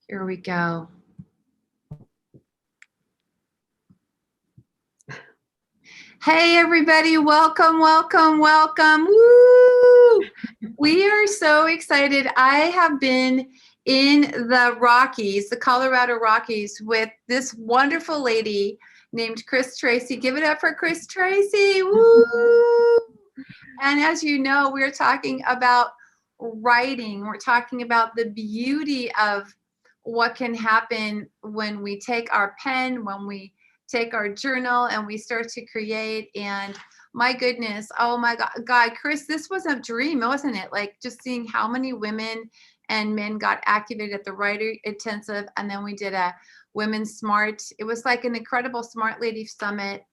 Here we go. Hey, everybody. Welcome, welcome, welcome. Woo! We are so excited. I have been in the Rockies, the Colorado Rockies, with this wonderful lady named Chris Tracy. Give it up for Chris Tracy. Woo! And as you know, we're talking about writing. We're talking about the beauty of what can happen when we take our pen, when we take our journal and we start to create. And my goodness, oh my God, Chris, this was a dream, wasn't it? Like just seeing how many women and men got activated at the Writer Intensive. And then we did a Women's Smart. It was like an incredible Smart Lady Summit.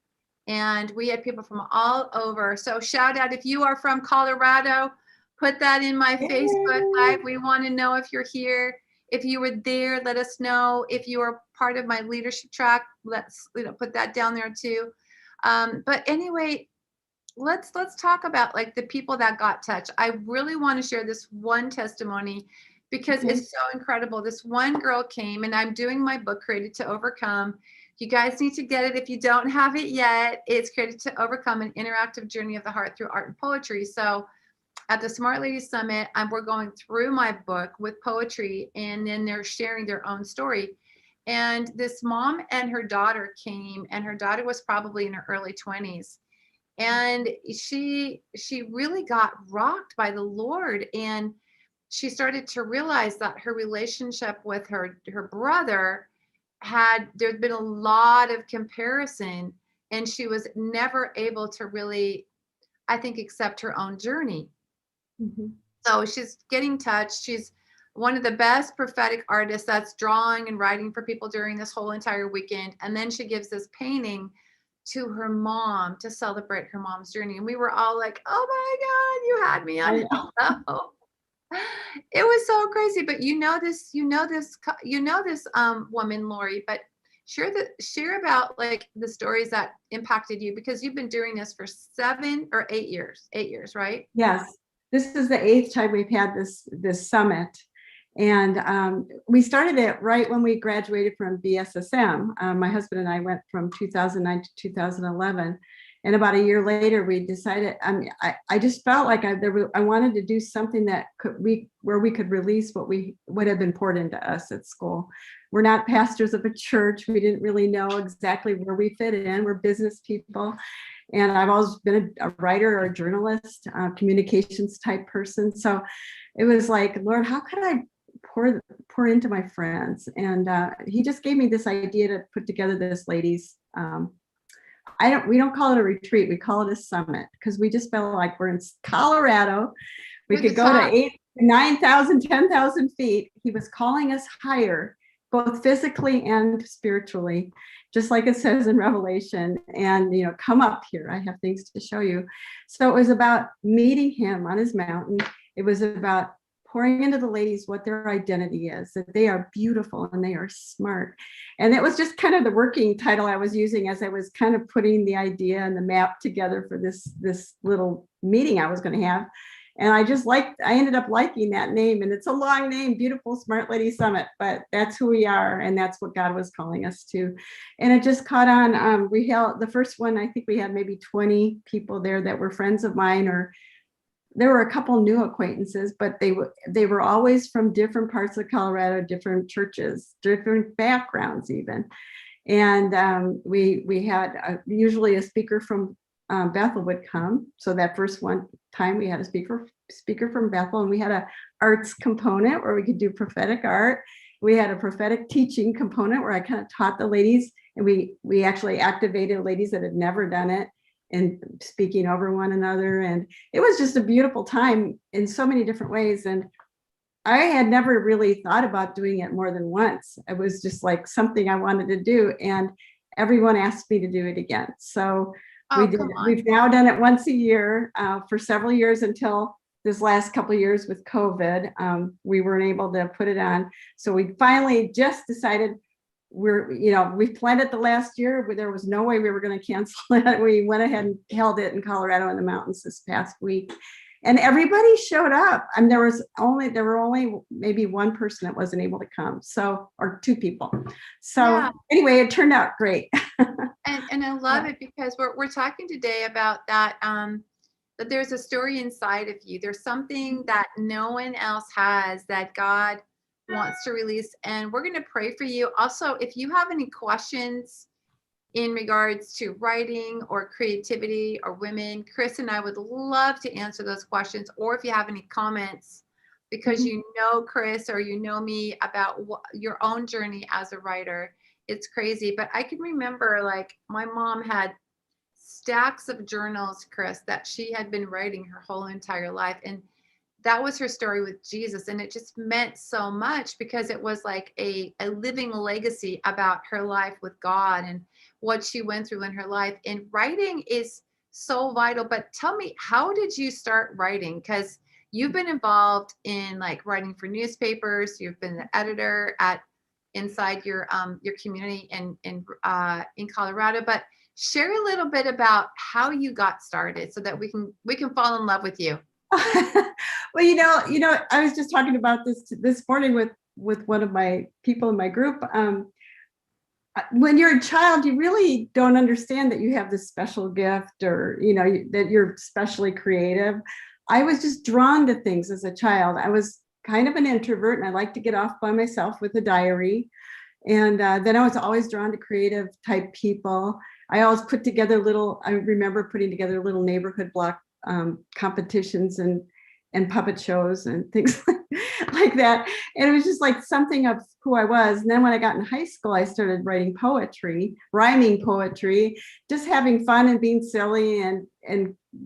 And we had people from all over. So shout out if you are from Colorado, put that in my Facebook Live. We want to know if you're here. If you were there, let us know. If you are part of my leadership track, let's put that down there too. But anyway, let's talk about like the people that got touched. I really want to share this one testimony because it's so incredible. This one girl came, and I'm doing my book, Created to Overcome. You guys need to get it if you don't have it yet. It's Created to Overcome, an interactive journey of the heart through art and poetry. So at the Smart Ladies Summit, we're going through my book with poetry, and then they're sharing their own story. And this mom and her daughter came, and her daughter was probably in her early 20s. And she really got rocked by the Lord. And she started to realize that her relationship with her brother there'd been a lot of comparison, and she was never able to really, I think, accept her own journey. So she's getting touched. She's one of the best prophetic artists that's drawing and writing for people during this whole entire weekend. And then she gives this painting to her mom to celebrate her mom's journey. And we were all like, oh my God, you had me on hello. It was so crazy. But you know this woman, Lori, but share about like the stories that impacted you, because you've been doing this for 7 or 8 years. 8 years, right? Yes. This is the 8th time we've had this summit. And we started it right when we graduated from BSSM. My husband and I went from 2009 to 2011. And about a year later, we decided, I just felt like I wanted to do something that where we could release what had been poured into us at school. We're not pastors of a church. We didn't really know exactly where we fit in. We're business people. And I've always been a writer or a journalist, communications type person. So it was like, Lord, how could I pour into my friends? And he just gave me this idea to put together this ladies. We don't call it a retreat. We call it a summit, because we just felt like we're in Colorado. We could go to 8,000, 9,000, 10,000 feet. He was calling us higher, both physically and spiritually, just like it says in Revelation. And, come up here. I have things to show you. So it was about meeting him on his mountain. It was about pouring into the ladies what their identity is, that they are beautiful and they are smart. And it was just kind of the working title I was using as I was kind of putting the idea and the map together for this little meeting I was going to have. And I ended up liking that name. And it's a long name, Beautiful Smart Lady Summit, but that's who we are. And that's what God was calling us to. And it just caught on. We held the first one, I think we had maybe 20 people there that were friends of mine, or there were a couple new acquaintances, but they were always from different parts of Colorado, different churches, different backgrounds even. And we had usually a speaker from Bethel would come. So that first one time we had a speaker from Bethel, and we had a arts component where we could do prophetic art. We had a prophetic teaching component where I kind of taught the ladies, and we actually activated ladies that had never done it and speaking over one another. And it was just a beautiful time in so many different ways. And I had never really thought about doing it more than once. It was just like something I wanted to do, and everyone asked me to do it again. So we did. We've now done it once a year for several years, until this last couple of years with COVID. We weren't able to put it on. So we finally just decided we planned it the last year, but there was no way we were going to cancel it. We went ahead and held it in Colorado in the mountains this past week. and everybody showed up. And there were only maybe one person that wasn't able to come. So, or two people. So anyway, it turned out great. And I love it because we're talking today about that, that there's a story inside of you. There's something that no one else has that God wants to release. And we're going to pray for you. Also, if you have any questions in regards to writing or creativity or women, Chris and I would love to answer those questions. Or if you have any comments, because you know Chris or you know me about your own journey as a writer, it's crazy. But I can remember, like, my mom had stacks of journals, Chris, that she had been writing her whole entire life. And that was her story with Jesus. And it just meant so much because it was like a living legacy about her life with God and what she went through in her life. And writing is so vital. But tell me, how did you start writing? Because you've been involved in like writing for newspapers. You've been the editor inside your community in Colorado. But share a little bit about how you got started so that we can fall in love with you. Well, I was just talking about this morning with one of my people in my group. When you're a child, you really don't understand that you have this special gift or, that you're especially creative. I was just drawn to things as a child. I was kind of an introvert and I liked to get off by myself with a diary. And then I was always drawn to creative type people. I always I remember putting together little neighborhood block competitions and puppet shows and things like that. And it was just like something of who I was. And then when I got in high school, I started writing poetry, rhyming poetry, just having fun and being silly and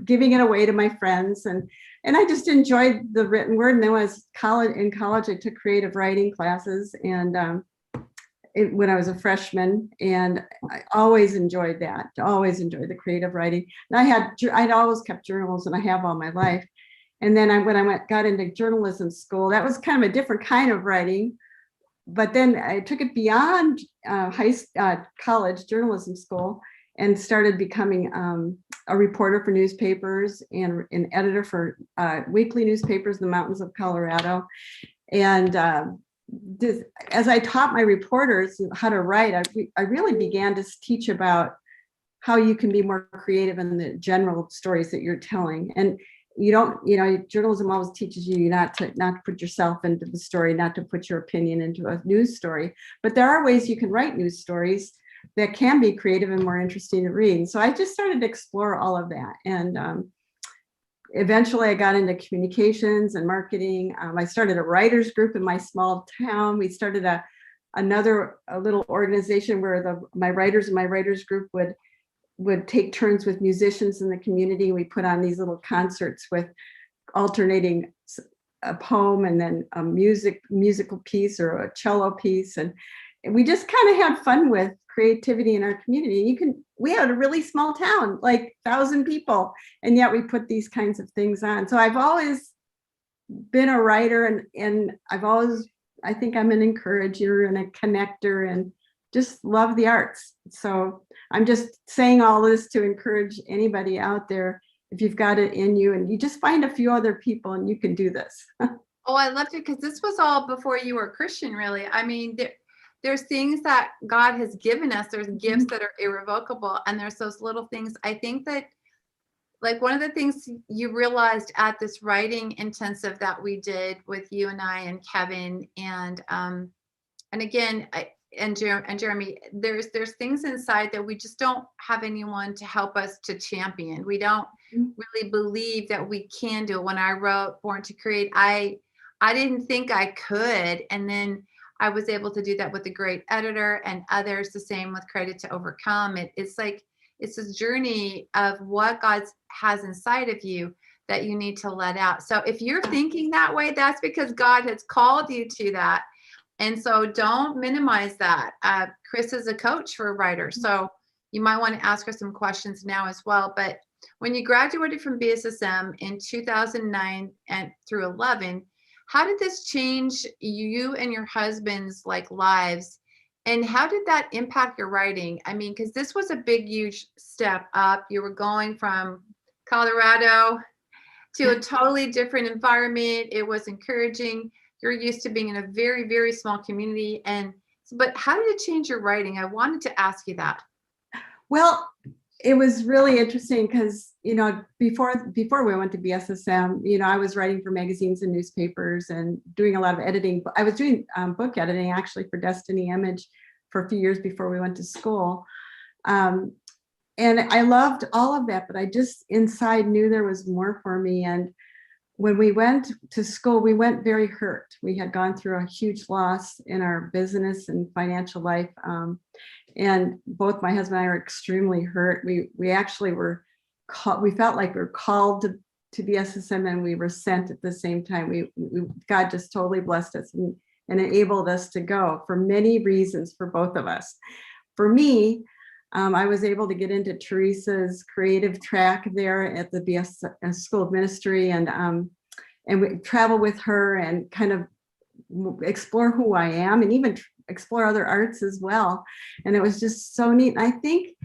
giving it away to my friends. And I just enjoyed the written word. And then when I was in college, I took creative writing classes and when I was a freshman, and I always enjoyed that. Always enjoyed the creative writing. And I'd always kept journals, and I have all my life. And then when I got into journalism school, that was kind of a different kind of writing. But then I took it beyond college journalism school and started becoming a reporter for newspapers and an editor for weekly newspapers in the mountains of Colorado. And as I taught my reporters how to write, I really began to teach about how you can be more creative in the general stories that you're telling. And journalism always teaches you not to put yourself into the story, not to put your opinion into a news story. But there are ways you can write news stories that can be creative and more interesting to read. So I just started to explore all of that. And eventually I got into communications and marketing. I started a writers group in my small town. We started a little organization where my writers in my writers group would take turns with musicians in the community. We put on these little concerts with alternating a poem and then a musical piece or a cello piece. And we just kind of had fun with creativity in our community. We had a really small town, like 1,000 people, and yet we put these kinds of things on. So I've always been a writer, and I think I'm an encourager and a connector and just love the arts. So I'm just saying all this to encourage anybody out there. If you've got it in you and you just find a few other people and you can do this. Oh, I loved it because this was all before you were a Christian, really. I mean, there's things that God has given us. There's gifts that are irrevocable. And there's those little things. I think that, like, one of the things you realized at this writing intensive that we did with you and I and Kevin and again, and Jeremy, there's things inside that we just don't have anyone to help us to champion. We don't really believe that we can do it. When I wrote Born to Create, I didn't think I could. And then I was able to do that with a great editor and others, the same with Credit to Overcome. It's like, it's this journey of what God has inside of you that you need to let out. So if you're thinking that way, that's because God has called you to that. And so don't minimize that. Chris is a coach for writers, so you might want to ask her some questions now as well. But when you graduated from BSSM in 2009 and through 11, how did this change you and your husband's lives? And how did that impact your writing? I mean, because this was a big, huge step up. You were going from Colorado to a totally different environment. It was encouraging. You're used to being in a very, very small community. But how did it change your writing? I wanted to ask you that. Well, it was really interesting because, before we went to BSSM, I was writing for magazines and newspapers and doing a lot of editing. I was doing book editing actually for Destiny Image for a few years before we went to school. And I loved all of that, but I just inside knew there was more for me. And when we went to school, we went very hurt. We had gone through a huge loss in our business and financial life. And both my husband and I were extremely hurt. We actually were called, we felt like we were called to BSSM, and we were sent at the same time. God just totally blessed us and enabled us to go for many reasons for both of us. For me, I was able to get into Theresa's creative track there at the BS School of Ministry, and we travel with her and kind of explore who I am, and even explore other arts as well. And it was just so neat. And I think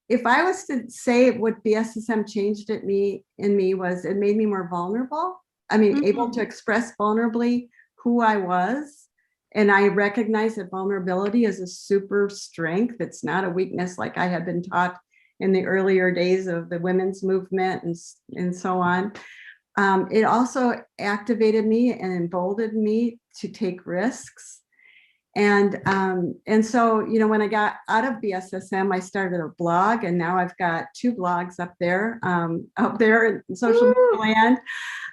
if I was to say what BSSM changed in me was it made me more vulnerable. I mean, able to express vulnerably who I was. And I recognize that vulnerability is a super strength. It's not a weakness like I had been taught in the earlier days of the women's movement and so on. It also activated me and emboldened me to take risks. And so, when I got out of BSSM, I started a blog, and now I've got 2 blogs up there in social media land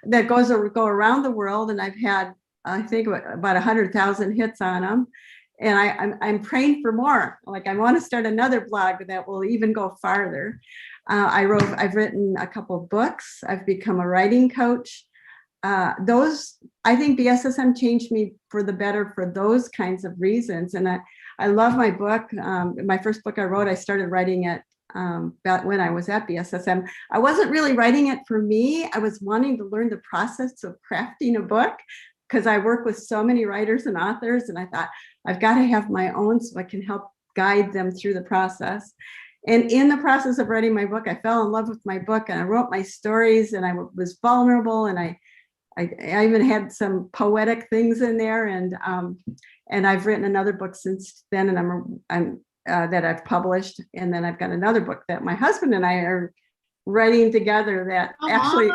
that go around the world. And I've had, I think, about 100,000 hits on them. And I'm praying for more. Like, I want to start another blog that will even go farther. I've written a couple of books. I've become a writing coach. I think BSSM changed me for the better for those kinds of reasons. And I love my book. My first book I wrote, I started writing it about when I was at BSSM. I wasn't really writing it for me. I was wanting to learn the process of crafting a book, because I work with so many writers and authors, and I thought I've got to have my own so I can help guide them through the process. And in the process of writing my book, I fell in love with my book, and I wrote my stories, and I was vulnerable, and I even had some poetic things in there, and I've written another book since then, and I'm that I've published, and then I've got another book that my husband and I are writing together that actually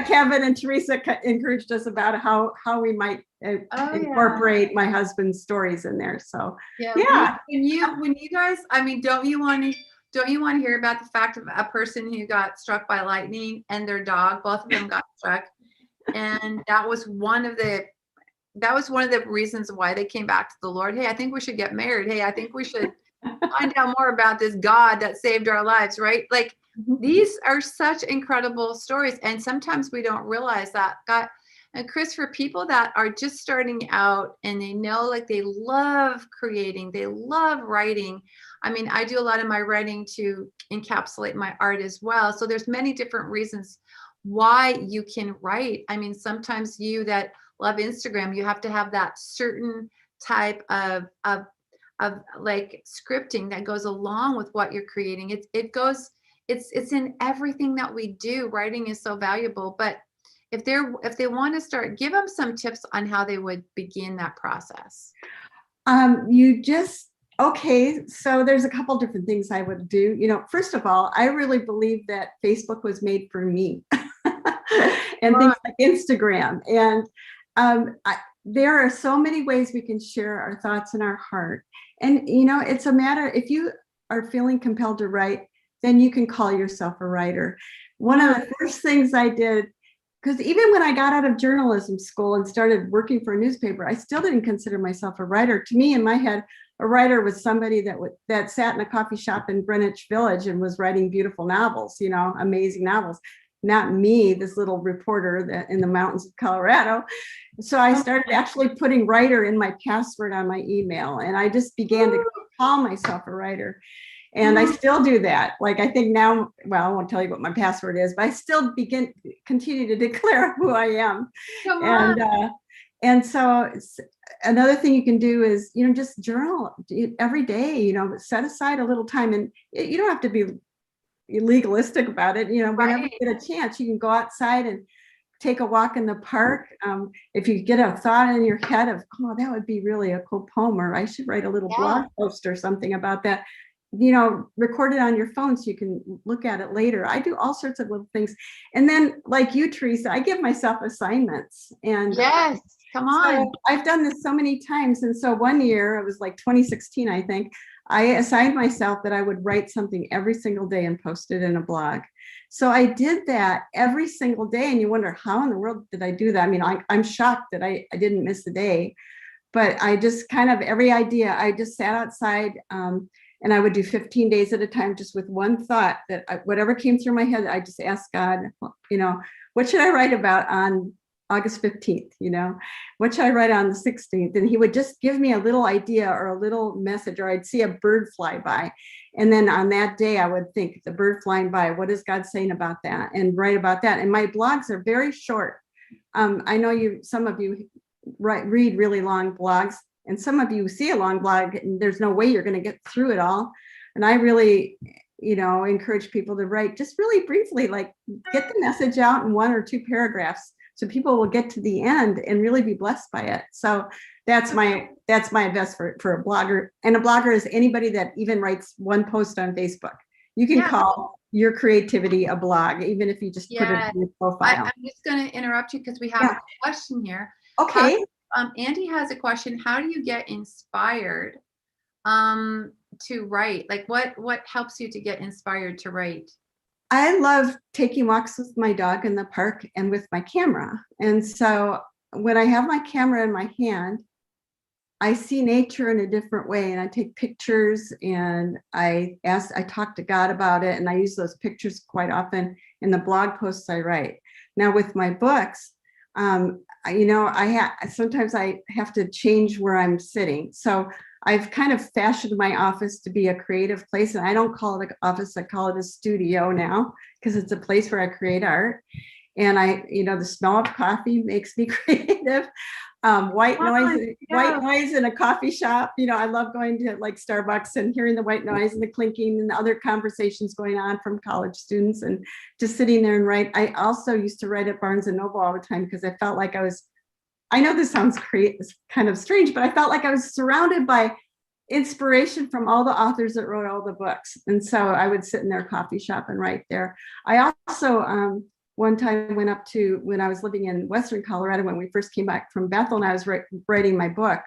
Kevin and Theresa encouraged us about how we might incorporate my husband's stories in there. So yeah. When you guys, I mean, don't you want to hear about the fact of a person who got struck by lightning and their dog? Both of them got struck. And that was one of the reasons why they came back to the Lord. Hey, I think we should get married. Hey, I think we should find out more about this God that saved our lives, right? Like, these are such incredible stories. And sometimes we don't realize that. God, and Chris, for people that are just starting out and they know, like, they love creating, they love writing. I mean, I do a lot of my writing to encapsulate my art as well. So there's many different reasons why you can write. I mean, sometimes you that love Instagram, you have to have that certain type of like scripting that goes along with what you're creating. It's in everything that we do. Writing is so valuable. But if they want to start, give them some tips on how they would begin that process. Okay, so there's a couple different things I would do. First of all, I really believe that Facebook was made for me. And things like Instagram. And there are so many ways we can share our thoughts and our heart. And, it's a matter, if you are feeling compelled to write, then you can call yourself a writer. One of the first things I did, because even when I got out of journalism school and started working for a newspaper, I still didn't consider myself a writer. To me, in my head, a writer was somebody that sat in a coffee shop in Greenwich Village and was writing beautiful novels, amazing novels. Not me, this little reporter in the mountains of Colorado. So I started actually putting writer in my password on my email, and I just began to call myself a writer. And I still do that. Like, I think now, well, I won't tell you what my password is, but I still continue to declare who I am. And so another thing you can do is, just journal every day, set aside a little time, and you don't have to be legalistic about it. Whenever you get a chance, you can go outside and take a walk in the park. If you get a thought in your head of, oh, that would be really a cool poem, or I should write a little blog post or something about that, record it on your phone so you can look at it later. I do all sorts of little things. And then like you, Theresa, I give myself assignments. And yes, come on. So I've done this so many times. And so one year, it was like 2016, I think, I assigned myself that I would write something every single day and post it in a blog. So I did that every single day. And you wonder, how in the world did I do that? I mean, I'm shocked that I didn't miss a day. But I just kind of, every idea, I just sat outside and I would do 15 days at a time, just with one thought that whatever came through my head, I just asked God, what should I write about on August 15th? What should I write on the 16th? And he would just give me a little idea or a little message, or I'd see a bird fly by. And then on that day, I would think, the bird flying by, what is God saying about that? And write about that. And my blogs are very short. I know some of you read really long blogs, and some of you see a long blog and there's no way you're going to get through it all. And I really, encourage people to write just really briefly, like get the message out in 1 or 2 paragraphs so people will get to the end and really be blessed by it. So that's my advice for a blogger. And a blogger is anybody that even writes one post on Facebook. You can call your creativity a blog, even if you just put it in your profile. I'm just going to interrupt you because we have a question here. Okay. Andy has a question. How do you get inspired to write? Like what helps you to get inspired to write? I love taking walks with my dog in the park and with my camera. And so when I have my camera in my hand, I see nature in a different way, and I take pictures, and I talk to God about it, and I use those pictures quite often in the blog posts I write. Now with my books, sometimes I have to change where I'm sitting. So I've kind of fashioned my office to be a creative place, and I don't call it an office, I call it a studio now, because it's a place where I create art. And the smell of coffee makes me creative. White noise in a coffee shop. I love going to like Starbucks and hearing the white noise and the clinking and the other conversations going on from college students, and just sitting there and write. I also used to write at Barnes and Noble all the time because I felt like I know this sounds kind of strange, but I felt like I was surrounded by inspiration from all the authors that wrote all the books. And so I would sit in their coffee shop and write there. I also, one time went up to, when I was living in Western Colorado, when we first came back from Bethel and I was writing my book,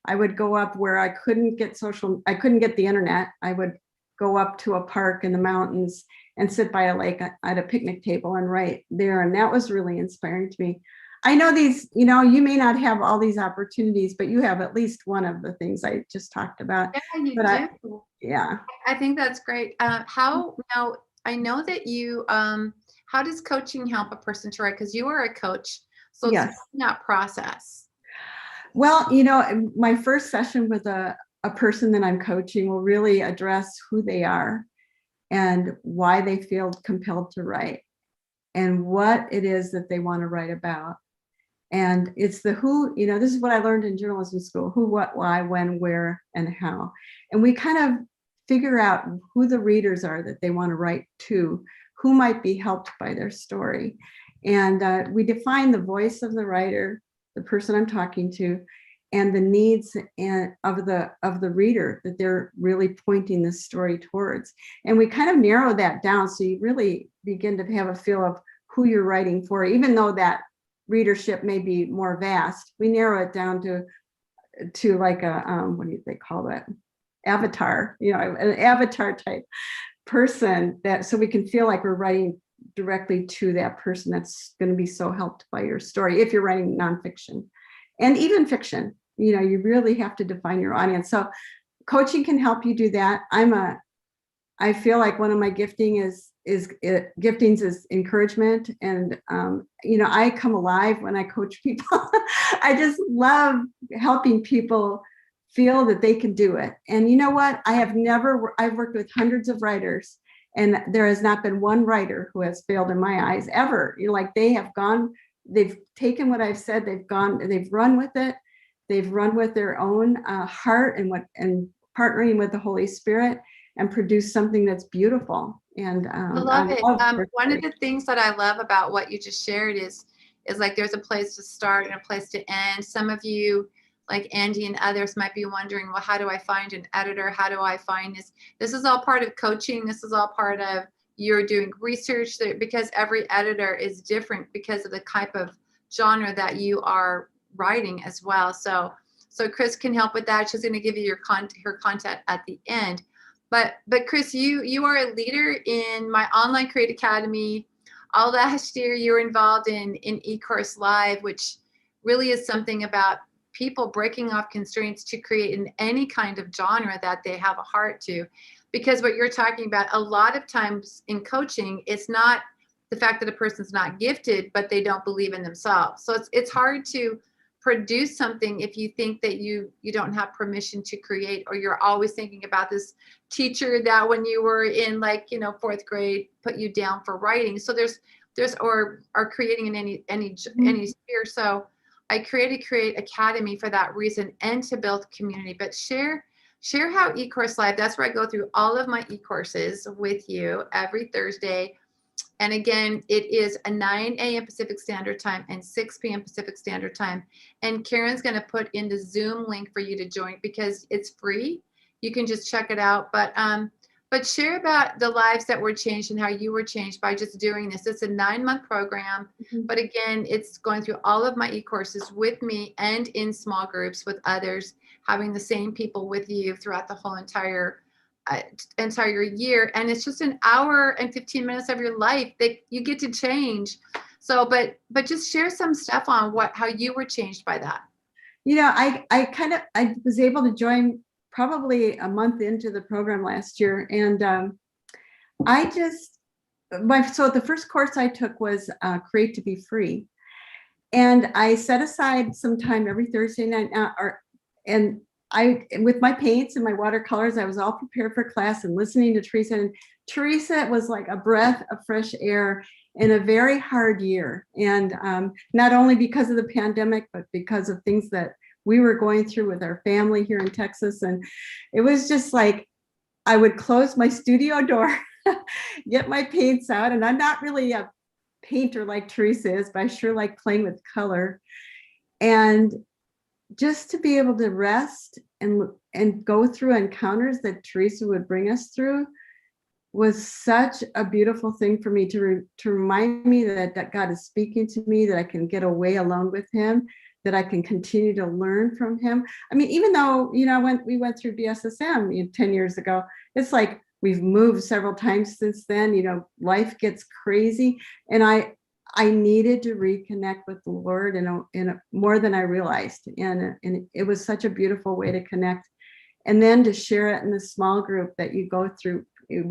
I would go up where I couldn't get the internet. I would go up to a park in the mountains and sit by a lake at a picnic table and write there. And that was really inspiring to me. I know you may not have all these opportunities, but you have at least one of the things I just talked about. Yeah, you do. I think that's great. I know that you, how does coaching help a person to write? Because you are a coach, so it's that process. Well, my first session with a person that I'm coaching will really address who they are and why they feel compelled to write and what it is that they want to write about. And it's the who, this is what I learned in journalism school: who, what, why, when, where, and how. And we kind of figure out who the readers are that they want to write to, who might be helped by their story. And we define the voice of the writer, the person I'm talking to, and the needs of the reader that they're really pointing this story towards. And we kind of narrow that down, so you really begin to have a feel of who you're writing for, even though that readership may be more vast. We narrow it down to like a what do they call that? Avatar, an avatar type person, that so we can feel like we're writing directly to that person that's going to be so helped by your story. If you're writing nonfiction and even fiction, you really have to define your audience. So coaching can help you do that. I feel like one of my giftings is encouragement. And, I come alive when I coach people. I just love helping people feel that they can do it. And you know what? I've worked with hundreds of writers, and there has not been one writer who has failed in my eyes ever. They've taken what I've said, they've run with it. They've run with their own heart and partnering with the Holy Spirit and produce something that's beautiful. And I love it. One of the things that I love about what you just shared is is like there's a place to start and a place to end. Some of you, like Andy and others, might be wondering, well, how do I find an editor? How do I find this? This is all part of coaching. This is all part of you're doing research there, because every editor is different because of the type of genre that you are writing as well. So Chris can help with that. She's going to give you her content at the end. But Chris, you are a leader in my online Create Academy. All last year, you were involved in eCourse Live, which really is something about people breaking off constraints to create in any kind of genre that they have a heart to. Because what you're talking about, a lot of times in coaching, it's not the fact that a person's not gifted, but they don't believe in themselves. So it's hard to produce something if you think that you don't have permission to create, or you're always thinking about this teacher that when you were in, like, fourth grade put you down for writing. So there's or creating in any sphere. So I created Create Academy for that reason, and to build community. But share how eCourse Live, that's where I go through all of my e-courses with you every Thursday. And again, it is a 9 a.m. Pacific Standard Time and 6 p.m. Pacific Standard Time. And Karen's going to put in the Zoom link for you to join, because it's free. You can just check it out. But share about the lives that were changed and how you were changed by just doing this. It's a 9-month program. But again, it's going through all of my e-courses with me and in small groups with others, having the same people with you throughout the whole entire year. And it's just an hour and 15 minutes of your life that you get to change. So, but just share some stuff on how you were changed by that. I was able to join probably a month into the program last year. And so the first course I took was Create to Be Free. And I set aside some time every Thursday night, and with my paints and my watercolors, I was all prepared for class and listening to Theresa. And Theresa was like a breath of fresh air in a very hard year. And not only because of the pandemic, but because of things that we were going through with our family here in Texas. And it was just like, I would close my studio door, get my paints out. And I'm not really a painter like Theresa is, but I sure like playing with color. And just to be able to rest and go through encounters that Theresa would bring us through was such a beautiful thing for me to remind me that God is speaking to me, that I can get away alone with him, that I can continue to learn from him. I mean, even though, when we went through BSSM 10 years ago, it's like we've moved several times since then, life gets crazy. And I needed to reconnect with the Lord in more than I realized. And it was such a beautiful way to connect. And then to share it in the small group that you go through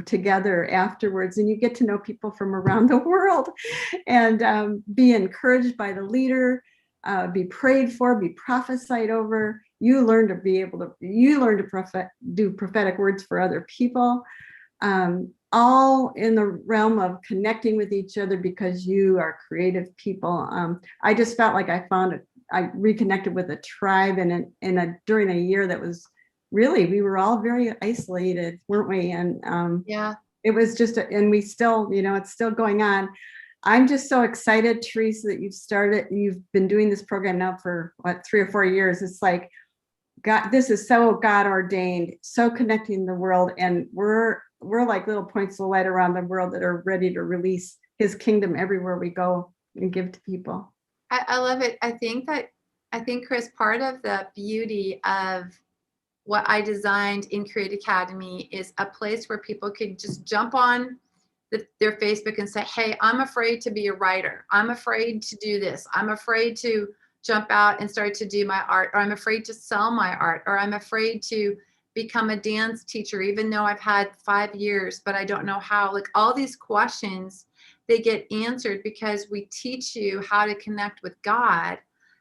together afterwards, and you get to know people from around the world, and be encouraged by the leader, be prayed for, be prophesied over. You learn to do prophetic words for other people. All in the realm of connecting with each other because you are creative people. I just felt like I reconnected with a tribe during a year that was really, we were all very isolated, weren't we? And yeah, it was just, and we still, it's still going on. I'm just so excited, Theresa, that you've been doing this program now for 3 or 4 years. It's like, God, this is so God ordained, so connecting the world. And we're like little points of light around the world that are ready to release his kingdom everywhere we go and give to people. I love it. I think, Chris, part of the beauty of what I designed in Create Academy is a place where people can just jump on their Facebook and say, hey, I'm afraid to be a writer. I'm afraid to do this. I'm afraid to jump out and start to do my art, or I'm afraid to sell my art, or I'm afraid to become a dance teacher, even though I've had 5 years, but I don't know how. Like, all these questions, they get answered because we teach you how to connect with God,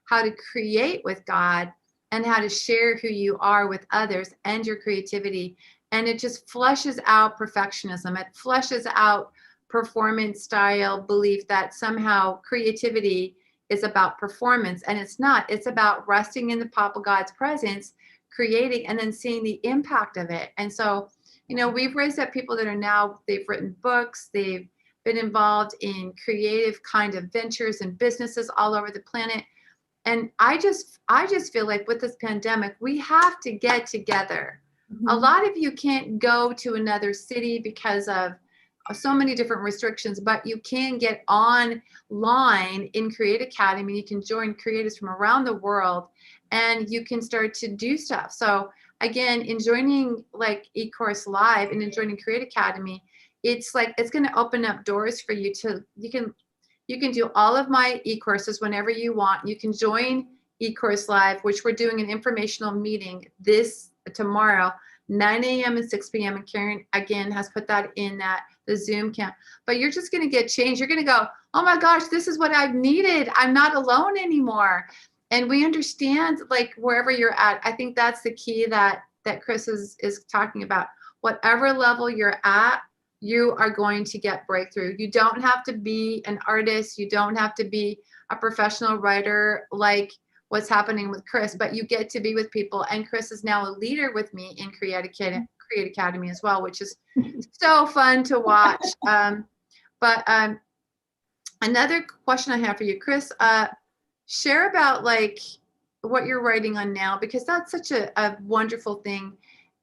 how to create with God, and how to share who you are with others and your creativity. And it just flushes out perfectionism. It flushes out performance style belief that somehow creativity is about performance. And it's not. It's about resting in the pop of God's presence, creating, and then seeing the impact of it. And so, we've raised up people that are now, they've written books, they've been involved in creative kind of ventures and businesses all over the planet. And I just feel like with this pandemic, we have to get together. A lot of you can't go to another city because of so many different restrictions, but you can get online in Create Academy. You can join creators from around the world and you can start to do stuff. So again, in joining like eCourse Live and in joining Create Academy, it's like, it's going to open up doors for you to, you can do all of my e-courses whenever you want. You can join eCourse Live, which we're doing an informational meeting tomorrow, 9 a.m. and 6 p.m. And Karen, again, has put that in the Zoom camp. But you're just going to get changed. You're going to go, oh my gosh, this is what I've needed. I'm not alone anymore. And we understand, like, wherever you're at. I think that's the key that Chris is talking about. Whatever level you're at, you are going to get breakthrough. You don't have to be an artist. You don't have to be a professional writer like what's happening with Chris, but you get to be with people. And Chris is now a leader with me in Create Academy as well, which is so fun to watch. Another question I have for you, Chris, share about like what you're writing on now, because that's such a wonderful thing.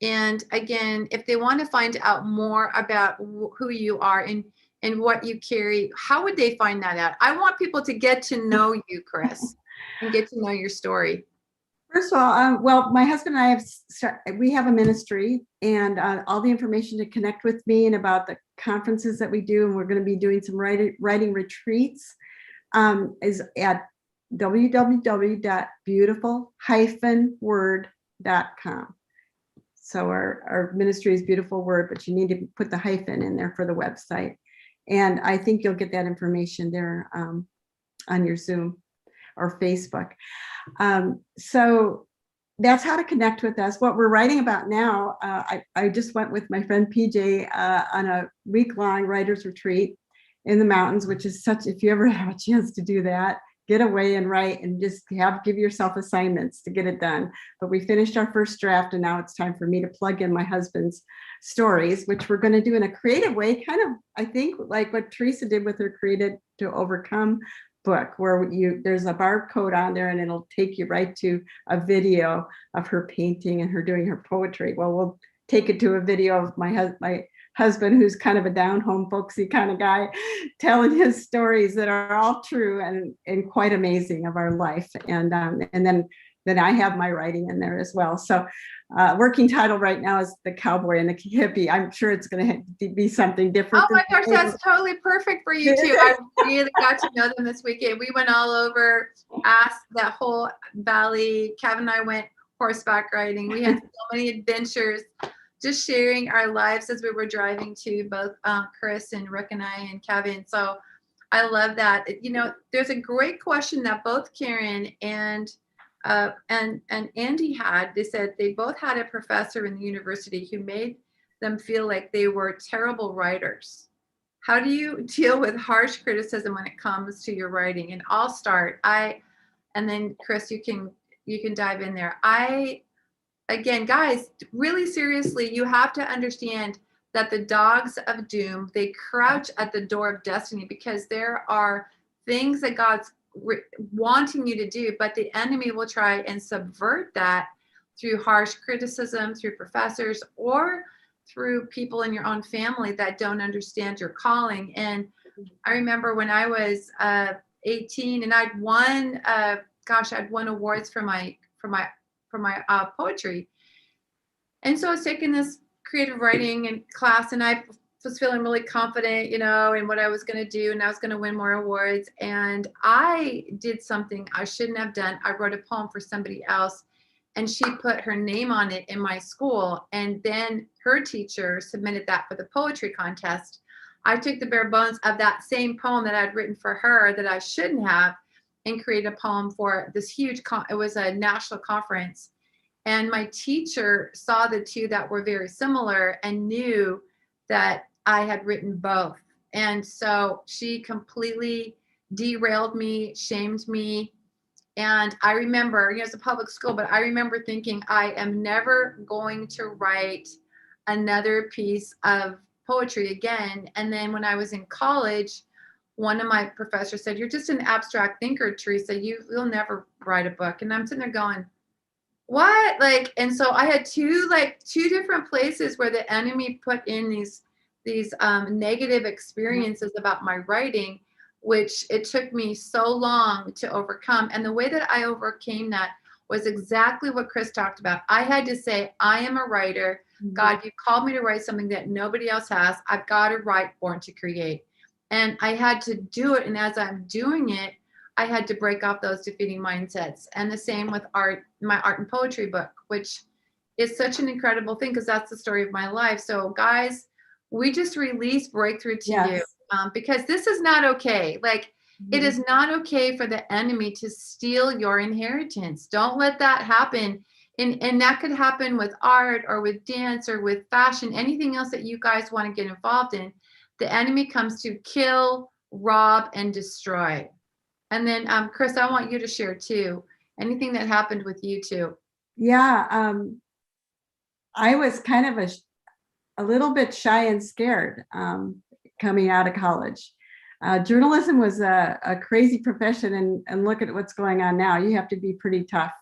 And again, if they want to find out more about who you are and what you carry, how would they find that out? I want people to get to know you, Chris, and get to know your story. First of all, well, my husband and I we have a ministry, and all the information to connect with me and about the conferences that we do, and we're going to be doing some writing retreats, is at www.beautiful-word.com. So our ministry is Beautiful Word, but you need to put the hyphen in there for the website. And I think you'll get that information there on your Zoom or Facebook. So that's how to connect with us. What we're writing about now, I just went with my friend PJ on a week-long writer's retreat in the mountains, which is if you ever have a chance to do that, get away and write and just give yourself assignments to get it done. But we finished our first draft, and now it's time for me to plug in my husband's stories, which we're going to do in a creative way, kind of, I think, like what Theresa did with her Created to Overcome book, where there's a barcode on there and it'll take you right to a video of her painting and her doing her poetry. Well, we'll take it to a video of my husband, who's kind of a down-home folksy kind of guy, telling his stories that are all true and quite amazing of our life. And then I have my writing in there as well. So working title right now is The Cowboy and the Hippie. I'm sure it's going to be something different. Oh my gosh, that's totally perfect for you too. I really got to know them this weekend. We went all over, asked that whole valley. Kevin and I went horseback riding. We had so many adventures, just sharing our lives as we were driving to both Chris and Rick and I and Kevin. So I love that. You know, there's a great question that both Karen and Andy had. They said they both had a professor in the university who made them feel like they were terrible writers. How do you deal with harsh criticism when it comes to your writing? And I'll start. And then Chris, you can dive in there. Again, guys, really seriously, you have to understand that the dogs of doom, they crouch at the door of destiny, because there are things that God's wanting you to do, but the enemy will try and subvert that through harsh criticism, through professors, or through people in your own family that don't understand your calling. And I remember when I was 18 and I'd won awards for my poetry. And so I was taking this creative writing in class, and I was feeling really confident, in what I was going to do, and I was going to win more awards. And I did something I shouldn't have done. I wrote a poem for somebody else, and she put her name on it in my school. And then her teacher submitted that for the poetry contest. I took the bare bones of that same poem that I'd written for her that I shouldn't have, and created a poem for this huge, it was a national conference. And my teacher saw the two that were very similar and knew that I had written both. And so she completely derailed me, shamed me. And I remember, it's a public school, but I remember thinking, I am never going to write another piece of poetry again. And then when I was in college, one of my professors said, "You're just an abstract thinker, Theresa. You'll never write a book." And I'm sitting there going, what? Like, and so I had two different places where the enemy put in these negative experiences about my writing, which it took me so long to overcome. And the way that I overcame that was exactly what Chris talked about. I had to say, I am a writer. God, you called me to write something that nobody else has. I've got to write, born to create. And I had to do it. And as I'm doing it, I had to break off those defeating mindsets. And the same with art, my art and poetry book, which is such an incredible thing because that's the story of my life. So guys, we just released breakthrough to you because this is not okay. Like, it is not okay for the enemy to steal your inheritance. Don't let that happen. And that could happen with art or with dance or with fashion, anything else that you guys want to get involved in. The enemy comes to kill, rob, and destroy. And then, Chris, I want you to share too, anything that happened with you too. Yeah, I was kind of a little bit shy and scared coming out of college. Journalism was a crazy profession, and look at what's going on now. You have to be pretty tough,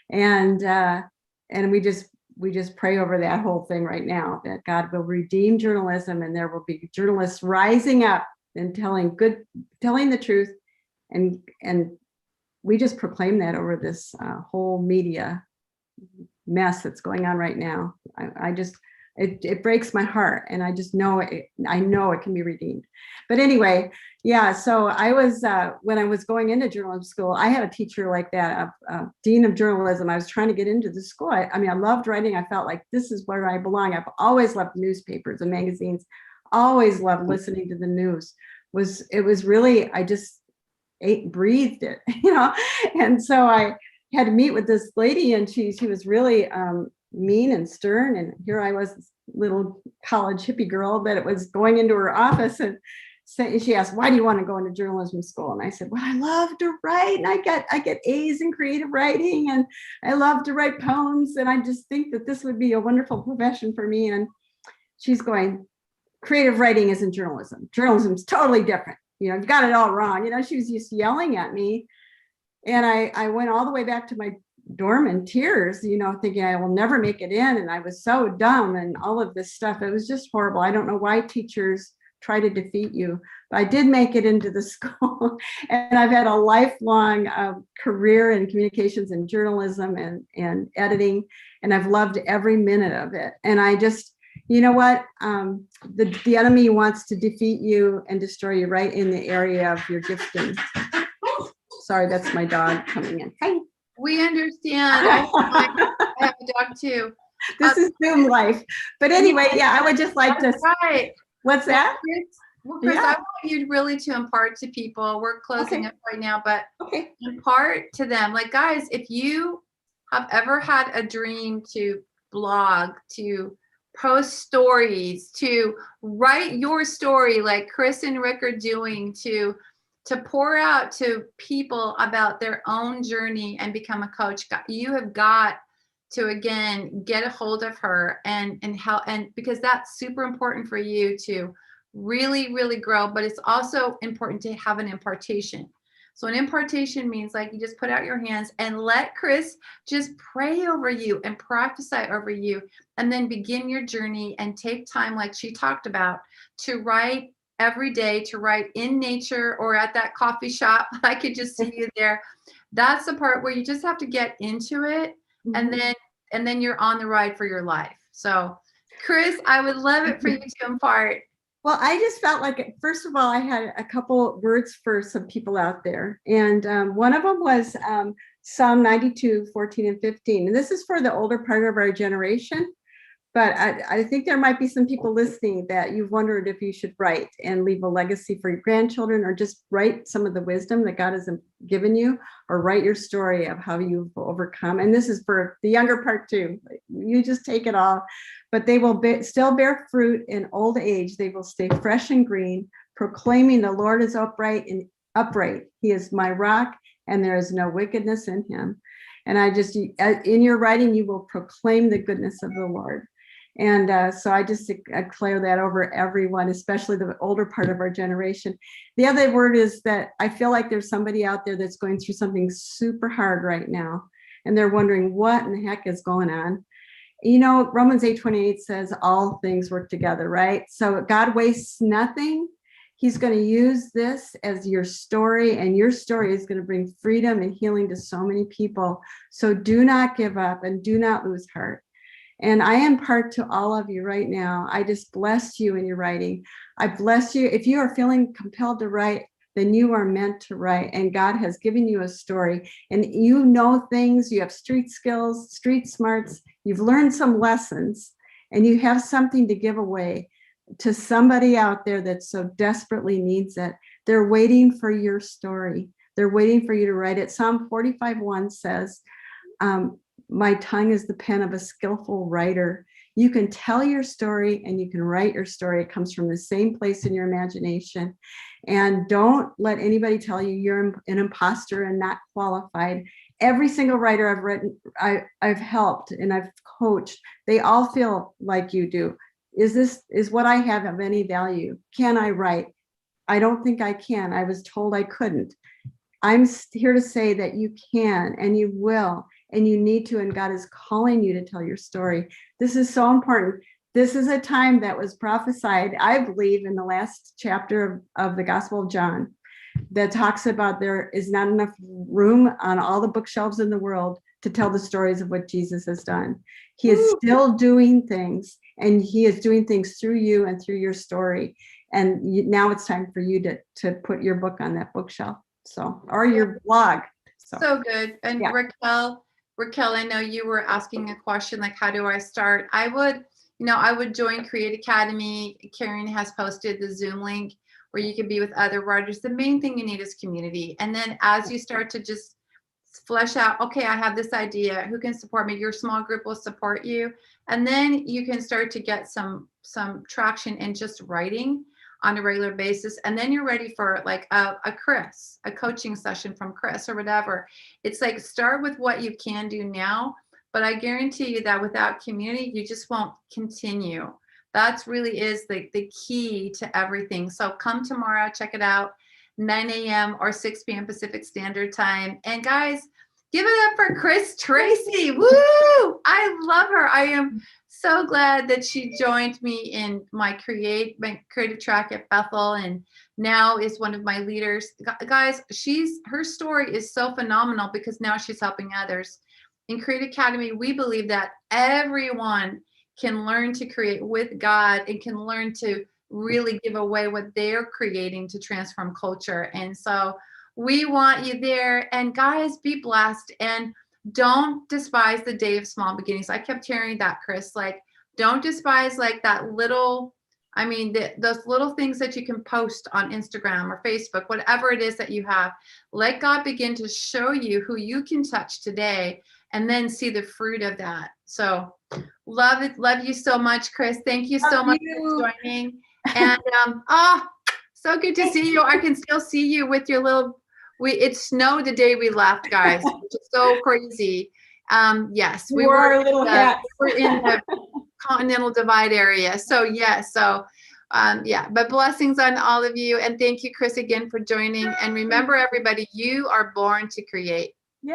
and we just pray over that whole thing right now, that God will redeem journalism, and there will be journalists rising up and telling the truth. And we just proclaim that over this whole media mess that's going on right now. It breaks my heart, and I just know it. I know it can be redeemed. But anyway, yeah. So I was when I was going into journalism school, I had a teacher like that, a dean of journalism. I was trying to get into the school. I mean, I loved writing. I felt like this is where I belong. I've always loved newspapers and magazines. Always loved listening to the news. It was really, I just breathed it, and so I had to meet with this lady, and she was really mean and stern, and here I was, this little college hippie girl that was going into her office, and she asked, "Why do you want to go into journalism school?" And I said, "Well, I love to write, and I get A's in creative writing, and I love to write poems, and I just think that this would be a wonderful profession for me." And she's going, "Creative writing isn't journalism. Journalism's totally different. You got it all wrong." She was just yelling at me. And I went all the way back to my dorm in tears, thinking I will never make it in. And I was so dumb and all of this stuff. It was just horrible. I don't know why teachers try to defeat you. But I did make it into the school. And I've had a lifelong career in communications and journalism and editing. And I've loved every minute of it. And I just, you know what? The enemy wants to defeat you and destroy you right in the area of your gifting. Sorry, that's my dog coming in. Hey. We understand. I have a dog too. This is Zoom life. But anyway, yeah, I would just like to. Right. What's that? Well, Chris, I want you really to impart to people. We're closing up right now, but impart to them. Like, guys, if you have ever had a dream to blog, to post stories, to write your story like Chris and Rick are doing, to pour out to people about their own journey and become a coach, you have got to, again, get a hold of her and help, and because that's super important for you to really, really grow. But it's also important to have an impartation. So an impartation means, like, you just put out your hands and let Chris just pray over you and prophesy over you, and then begin your journey and take time, like she talked about, to write every day, to write in nature or at that coffee shop. I could just see you there. That's the part where you just have to get into it, and then you're on the ride for your life. So Chris, I would love it for you to impart. Well, I just felt like, first of all, I had a couple words for some people out there. And one of them was Psalm 92, 14 and 15. And this is for the older part of our generation. But I think there might be some people listening that you've wondered if you should write and leave a legacy for your grandchildren, or just write some of the wisdom that God has given you, or write your story of how you've overcome. And this is for the younger part too. You just take it all, but they will still bear fruit in old age. They will stay fresh and green, proclaiming the Lord is upright and upright. He is my rock, and there is no wickedness in him. And I just, in your writing, you will proclaim the goodness of the Lord. And so I just declare that over everyone, especially the older part of our generation. The other word is that I feel like there's somebody out there that's going through something super hard right now, and they're wondering what in the heck is going on. You know, Romans 8:28 says all things work together, right? So God wastes nothing. He's going to use this as your story, and your story is going to bring freedom and healing to so many people. So do not give up and do not lose heart. And I impart to all of you right now, I just bless you in your writing. I bless you. If you are feeling compelled to write, then you are meant to write. And God has given you a story. And you know things, you have street skills, street smarts, you've learned some lessons, and you have something to give away to somebody out there that so desperately needs it. They're waiting for your story. They're waiting for you to write it. Psalm 45:1 says, my tongue is the pen of a skillful writer. You can tell your story and you can write your story. It comes from the same place in your imagination. And don't let anybody tell you you're an imposter and not qualified. Every single writer I've written, I've helped and I've coached, they all feel like you do. Is what I have of any value? Can I write? I don't think I can. I was told I couldn't. I'm here to say that you can and you will, and you need to, and God is calling you to tell your story. This is so important. This is a time that was prophesied, I believe, in the last chapter of the Gospel of John, that talks about there is not enough room on all the bookshelves in the world to tell the stories of what Jesus has done. He is still doing things, and he is doing things through you and through your story. And now it's time for you to put your book on that bookshelf. So, or your blog. So good. And yeah. Raquel, I know you were asking a question like, how do I start? I would join Create Academy. Karen has posted the Zoom link where you can be with other writers. The main thing you need is community. And then as you start to just flesh out, okay, I have this idea, who can support me? Your small group will support you. And then you can start to get some traction in just writing on a regular basis. And then you're ready for like a coaching session from Chris or whatever. It's like, start with what you can do now, but I guarantee you that without community, you just won't continue. That really is the key to everything. So come tomorrow, check it out, 9 a.m. or 6 p.m. Pacific Standard Time. And guys, give it up for Chris Tracy. Woo! I love her. I am so glad that she joined me in my creative track at Bethel, and now is one of my leaders. Guys, her story is so phenomenal because now she's helping others. In Create Academy, we believe that everyone can learn to create with God and can learn to really give away what they're creating to transform culture. And so we want you there. And guys, be blessed and don't despise the day of small beginnings. I kept hearing that, Chris, like, don't despise like that little, those little things that you can post on Instagram or Facebook, whatever it is that you have. Let God begin to show you who you can touch today and then see the fruit of that. So love it. Love you so much, Chris. Thank you so much for joining. And so good to see you. I can still see you with your little, it snowed the day we left, guys, which is so crazy. Yes, we were in the Continental Divide area. So yes, but blessings on all of you. And thank you, Chris, again for joining. And remember, everybody, you are born to create.